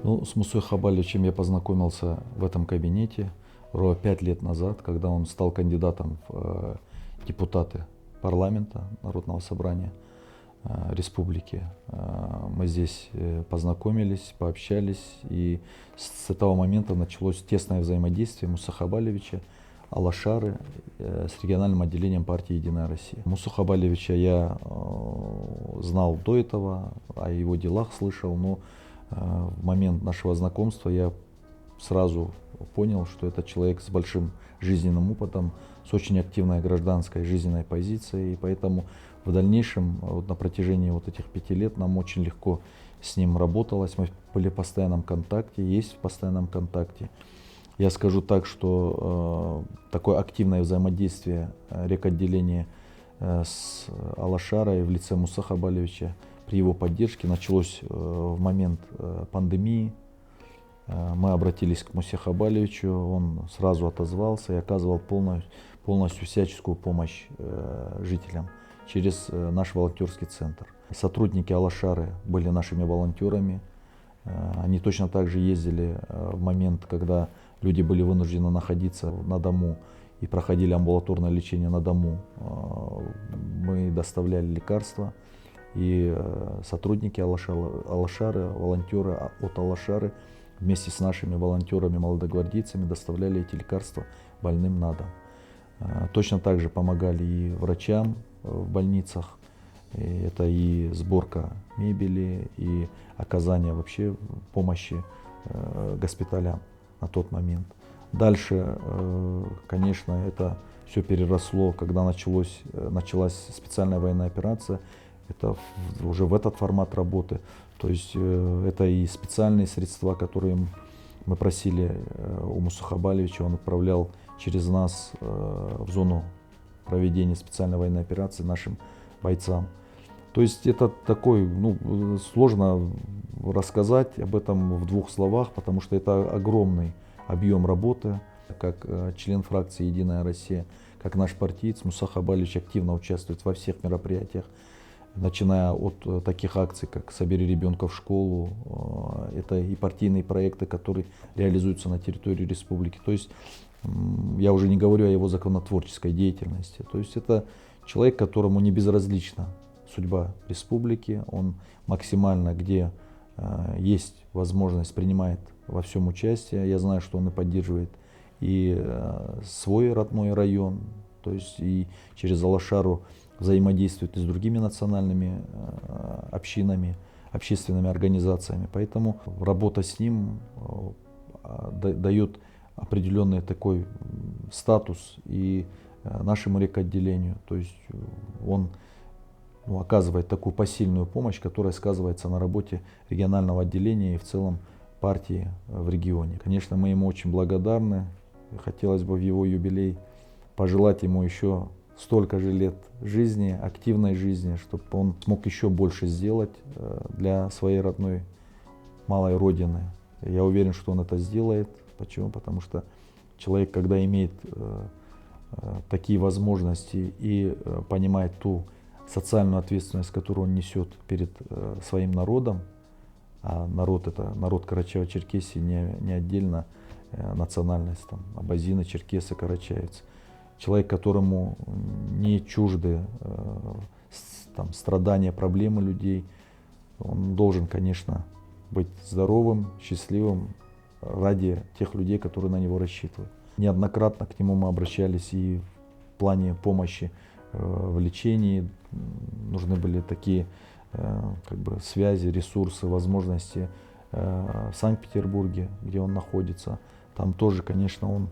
Ну, с Мусой Хабалевичем я познакомился в этом кабинете ровно 5 лет назад, когда он стал кандидатом в депутаты парламента Народного собрания республики. Мы здесь познакомились, пообщались, и с этого момента началось тесное взаимодействие Мусы Хабалевича, Алашары с региональным отделением партии «Единая Россия». Мусу Хабалевича я знал до этого, о его делах слышал, но в момент нашего знакомства я сразу понял, что это человек с большим жизненным опытом, с очень активной гражданской жизненной позицией, и поэтому в дальнейшем, вот на протяжении вот этих 5 лет, нам очень легко с ним работалось, мы были в постоянном контакте, есть в постоянном контакте. Я скажу так, что такое активное взаимодействие рекотделения с Алашарой в лице Мусы Хабалевича при его поддержке началось в момент пандемии. Мы обратились к Мусе Хабалевичу, он сразу отозвался и оказывал полностью всяческую помощь жителям через наш волонтерский центр. Сотрудники Алашары были нашими волонтерами. Они точно так же ездили в момент, когда люди были вынуждены находиться на дому и проходили амбулаторное лечение на дому. Мы доставляли лекарства, и сотрудники Алашары, волонтеры от Алашары вместе с нашими волонтерами-молодогвардейцами доставляли эти лекарства больным на дом. Точно так же помогали и врачам в больницах. Это и сборка мебели, и оказание вообще помощи госпиталям на тот момент. Дальше, конечно, это все переросло, когда началась специальная военная операция. Это уже в этот формат работы. То есть это и специальные средства, которые мы просили у Мусы Хабалевича, он отправлял через нас в зону проведения специальной военной операции нашим бойцам. То есть это такой, сложно рассказать об этом в 2 словах, потому что это огромный объем работы. Как член фракции «Единая Россия», как наш партиец, Муса Хабалевич активно участвует во всех мероприятиях, начиная от таких акций, как «Собери ребенка в школу», это и партийные проекты, которые реализуются на территории республики. То есть я уже не говорю о его законотворческой деятельности. То есть это человек, которому не безразлична судьба республики, он максимально, где есть возможность, принимает во всем участие. Я знаю, что он и поддерживает и свой родной район, то есть и через Алашару взаимодействует и с другими национальными общинами, общественными организациями. Поэтому работа с ним дает определенный такой статус и нашему рекотделению. То есть он оказывает такую посильную помощь, которая сказывается на работе регионального отделения и в целом партии в регионе. Конечно, мы ему очень благодарны. Хотелось бы в его юбилей пожелать ему еще столько же лет жизни, активной жизни, чтобы он смог еще больше сделать для своей родной малой родины. Я уверен, что он это сделает. Почему? Потому что человек, когда имеет такие возможности и понимает ту социальную ответственность, которую он несет перед своим народом, а народ — это народ Карачаево-Черкесии, не отдельно национальность, там, абазины, черкесы, карачаевцы. Человек, которому не чужды страдания, проблемы людей, он должен, конечно, быть здоровым, счастливым ради тех людей, которые на него рассчитывают. Неоднократно к нему мы обращались и в плане помощи в лечении. Нужны были такие связи, ресурсы, возможности в Санкт-Петербурге, где он находится. Там тоже, конечно, он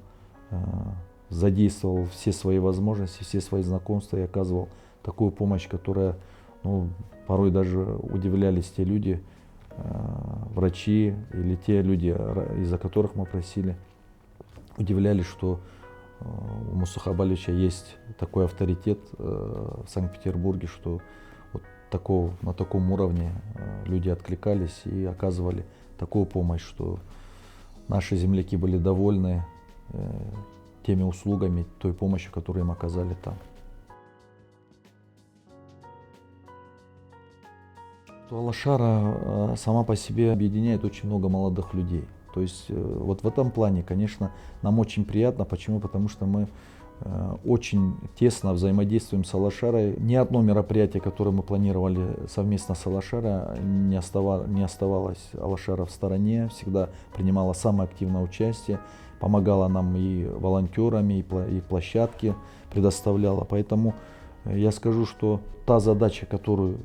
задействовал все свои возможности, все свои знакомства и оказывал такую помощь, которая, порой даже удивлялись те люди, врачи или те люди, из-за которых мы просили, удивлялись, что у Мусы Хабалевича есть такой авторитет в Санкт-Петербурге, что на таком уровне люди откликались и оказывали такую помощь, что наши земляки были довольны теми услугами, той помощью, которую им оказали там. Алашара сама по себе объединяет очень много молодых людей. То есть вот в этом плане, конечно, нам очень приятно. Почему? Потому что мы очень тесно взаимодействуем с Алашарой. Ни одно мероприятие, которое мы планировали совместно с Алашарой, не оставалось Алашара в стороне. Всегда принимала самое активное участие, помогала нам и волонтерами, и площадки предоставляла. Поэтому я скажу, что та задача, которую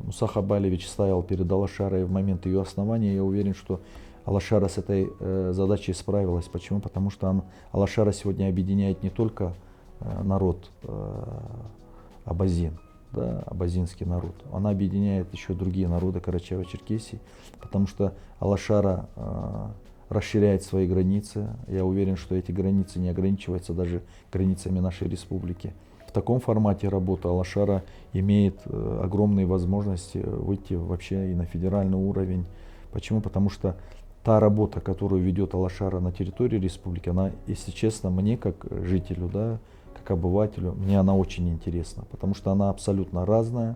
Муса Хабалевич ставил перед Алашарой в момент ее основания, я уверен, что Алашара с этой задачей справилась. Почему? Потому что Алашара сегодня объединяет не только народ Абазин, да, абазинский народ, она объединяет еще другие народы Карачаево-Черкесии, потому что Алашара расширяет свои границы. Я уверен, что эти границы не ограничиваются даже границами нашей республики. В таком формате работы Алашара имеет огромные возможности выйти вообще и на федеральный уровень. Почему? Потому что та работа, которую ведет Алашара на территории республики, она, если честно, мне как жителю, да, как обывателю, мне она очень интересна, потому что она абсолютно разная,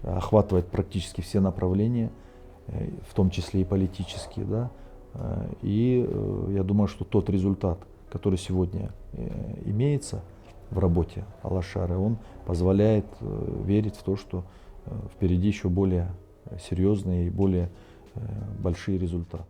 охватывает практически все направления, в том числе и политические, да. И я думаю, что тот результат, который сегодня имеется в работе Алашары, он позволяет верить в то, что впереди еще более серьезные и более большие результаты.